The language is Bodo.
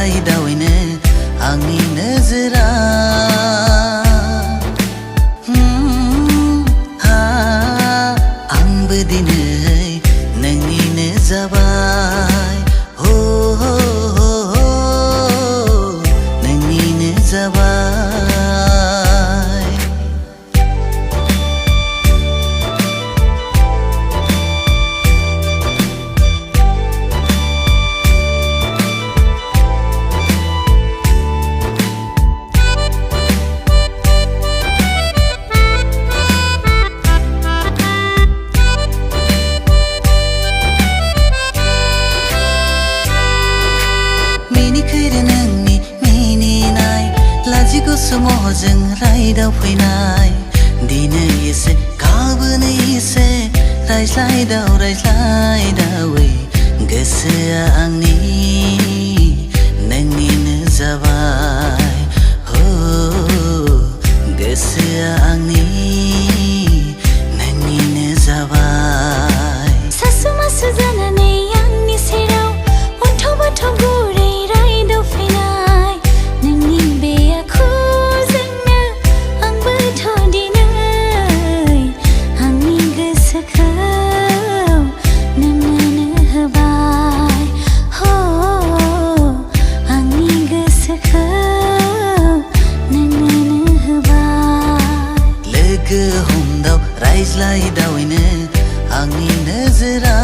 रायज्लायदावैनो आंनि नोजोरा आंबो दिनै नोंनिनो जाबाय नोंनिनो जाबाय समावजों रायदावफैनाय दिनै एसे गाबोन एसे रायज्लायदावै गोसोआ आंनि नोंनिनो जाबाय गोसोआ आंनि नोंनिनो जाबाय सासु मासु जानानै आंनि सेराव अन्थाव बाथाव गुरै रायदावफैनाय नोंनि बे आखुजोंनो आंबोथ' दिनै आंनि गोसोखौ नोंनो होबाय आंनि गोसोखौ नोंनो होबाय लोगो हमदाव रायज्लायदावैनो आंनि नोजोरा